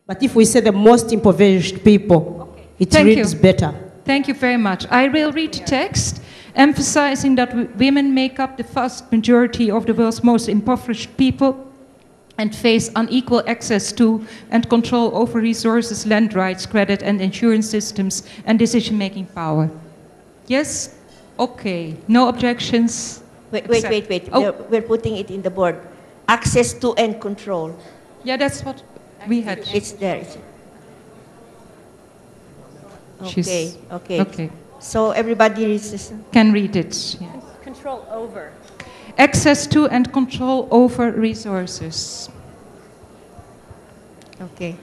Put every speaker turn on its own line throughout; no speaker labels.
But if we say the most impoverished people, okay, it reads better.
Thank you very much. I will read the text, emphasizing that women make up the vast majority of the world's most impoverished people and face unequal access to and control over resources, land rights, credit and insurance systems, and decision-making power. Yes? Okay. No objections?
Wait. Oh. We're putting it in the board. Access to and control.
Yeah, that's what we had.
It's there. Okay. So everybody
can read it. Yeah.
Control over.
Access to and control over resources.
Okay.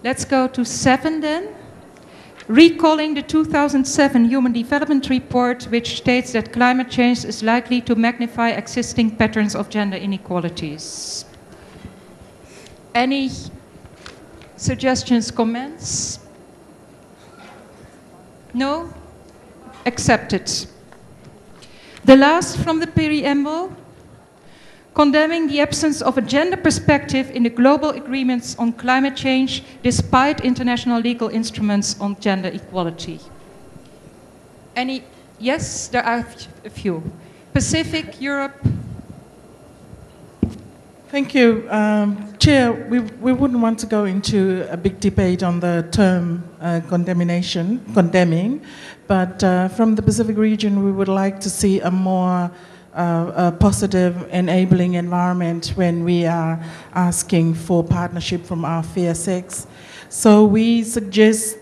Let's go to 7 then. Recalling the 2007 Human Development Report, which states that climate change is likely to magnify existing patterns of gender inequalities. Any suggestions, comments? No? Accepted. The last from the preamble, condemning the absence of a gender perspective in the global agreements on climate change despite international legal instruments on gender equality. Any? Yes, there are a few. Pacific, Europe.
Thank you. Chair, we wouldn't want to go into a big debate on the term condemning, but from the Pacific region, we would like to see a more positive, enabling environment when we are asking for partnership from our fair sex. So we suggest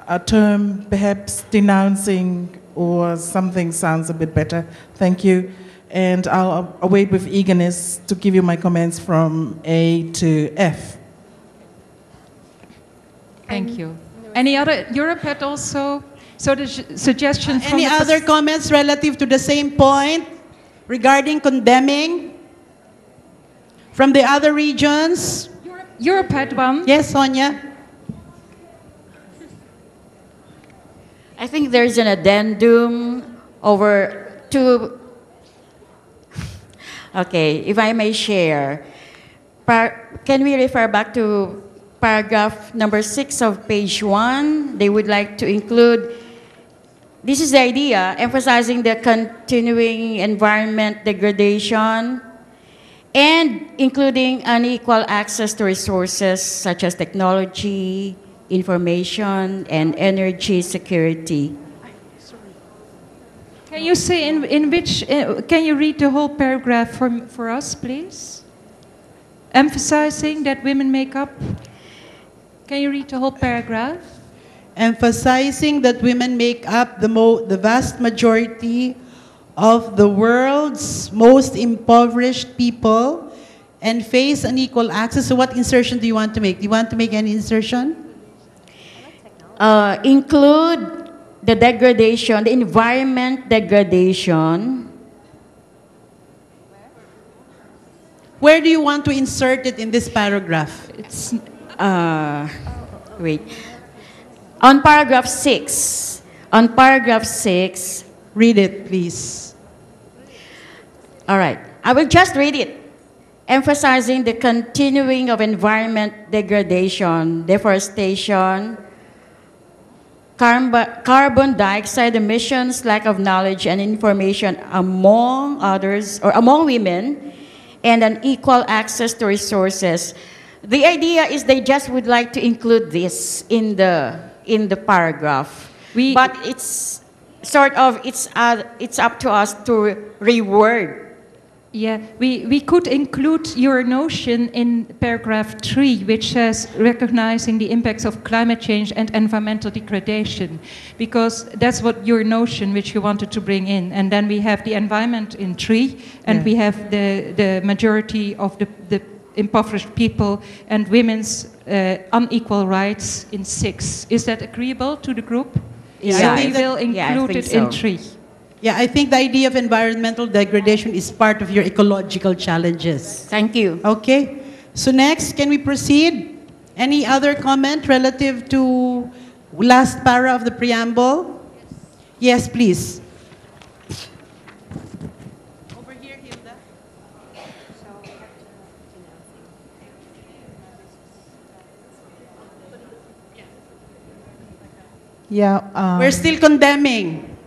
a term, perhaps denouncing or something sounds a bit better. Thank you. And I'll await with eagerness to give you my comments from A to F.
Thank you. Any other? Europe had also, so the suggestion from
any other comments relative to the same point regarding condemning from the other regions?
Europe had one.
Yes, Sonia.
I think there's an addendum over to. Okay, if I may share, can we refer back to paragraph number 6 of page 1? They would like to include, this is the idea, emphasizing the continuing environment degradation and including unequal access to resources such as technology, information, and energy security.
Can you say in which, can you read the whole paragraph for us, please? Emphasizing that women make up. Can you read the whole paragraph?
Emphasizing that women make up the vast majority of the world's most impoverished people and face unequal access. So what insertion do you want to make? Do you want to make any insertion?
Include the degradation, the environment degradation.
Where do you want to insert it in this paragraph?
It's, wait. On paragraph 6. On paragraph 6.
Read it, please.
All right. I will just read it. Emphasizing the continuing of environment degradation, deforestation, carbon dioxide emissions, lack of knowledge and information among others, or among women, and unequal access to resources. The idea is they just would like to include this in the paragraph. But it's sort of, it's up to us to reword.
Yeah, we could include your notion in paragraph 3, which says recognizing the impacts of climate change and environmental degradation, because that's what your notion which you wanted to bring in. And then we have the environment in 3, and we have the majority of the impoverished people and women's unequal rights in 6. Is that agreeable to the group?
Yeah,
so we will include it in 3.
Yeah, I think the idea of environmental degradation is part of your ecological challenges.
Thank you.
Okay. So next, can we proceed? Any other comment relative to last para of the preamble? Yes, please. Over here, Hilda.
Yeah,
We're still condemning.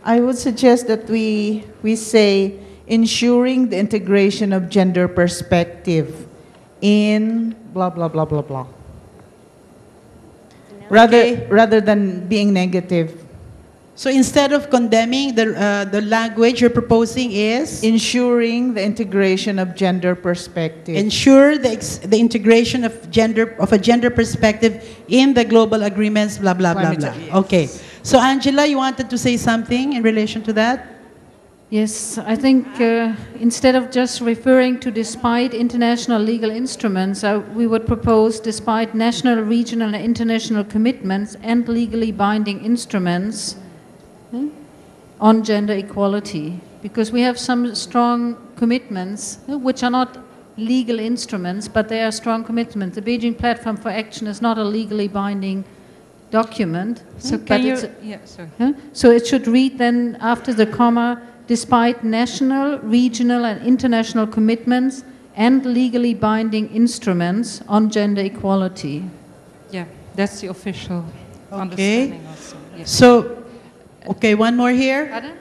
I would suggest that we say ensuring the integration of gender perspective in blah, blah, blah, blah, blah. Rather than being negative.
So instead of condemning, the language you're proposing is?
Ensuring the integration of gender perspective.
Ensure the integration of a gender perspective in the global agreements, blah, blah, blah, blah.
Yes.
Okay. So Angela, you wanted to say something in relation to that?
Yes, I think instead of just referring to despite international legal instruments, we would propose despite national, regional, and international commitments and legally binding instruments on gender equality. Because we have some strong commitments, which are not legal instruments, but they are strong commitments. The Beijing Platform for Action is not a legally binding document.
So can you... Yeah, sorry.
So it should read then after the comma, despite national, regional, and international commitments and legally binding instruments on gender equality.
Yeah, that's the official
Okay.
understanding also. Yes.
So, okay, one more here.
Pardon?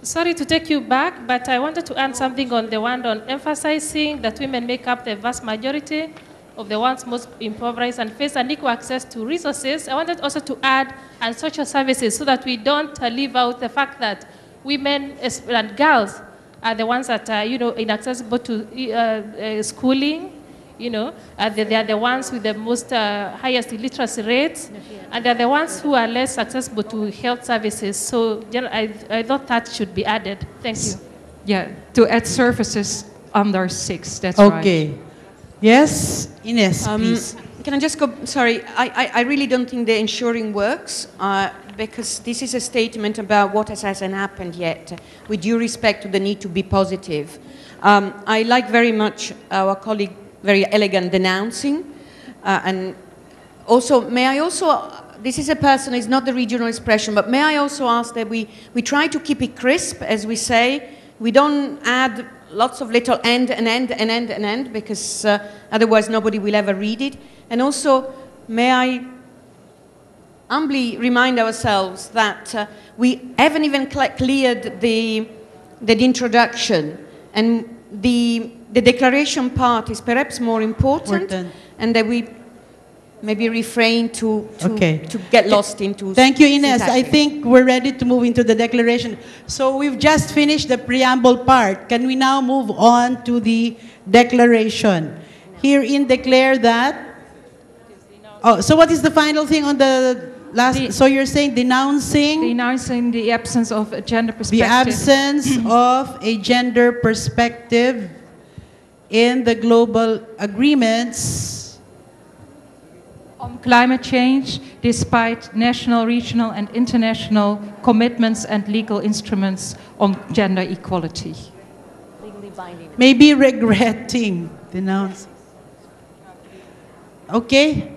Sorry to take you back, but I wanted to add something on the one on emphasizing that women make up the vast majority of the ones most impoverished and face unequal access to resources. I wanted also to add and social services so that we don't leave out the fact that women and girls are the ones that are, inaccessible to schooling. They are the ones with the most highest illiteracy rates, and they're the ones who are less accessible to health services. So I thought that should be added. Thank you.
Yeah, to add services under 6, that's right.
Okay. Yes, Ines, please.
Can I just go? Sorry, I really don't think the ensuring works because this is a statement about what hasn't happened yet, with due respect to the need to be positive. I like very much our colleague, very elegant denouncing. And also, may I also, this is a person, it's not the regional expression, but may I also ask that we try to keep it crisp, as we say. We don't add lots of little end, because otherwise nobody will ever read it. And also, may I humbly remind ourselves that we haven't even cleared the introduction, and the declaration part is perhaps more important. And that we maybe refrain to get lost into...
Thank you, Ines. I think we're ready to move into the declaration. So we've just finished the preamble part. Can we now move on to the declaration? Herein declare that... Oh, so what is the final thing on the last... So you're saying denouncing...
Denouncing the absence of a gender perspective.
The absence of a gender perspective in the global agreements...
on climate change, despite national, regional, and international commitments and legal instruments on gender equality.
Legally binding.
Maybe regretting, denounce. Okay,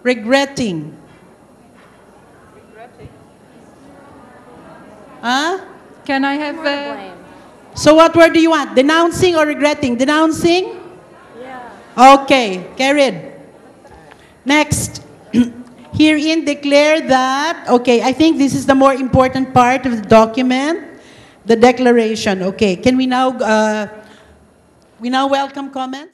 regretting. Huh?
Can I have
So what word do you want? Denouncing or regretting? Denouncing? Yeah. Okay, carried. Next, herein declare that, okay, I think this is the more important part of the document, the declaration. Okay, can we now welcome comments?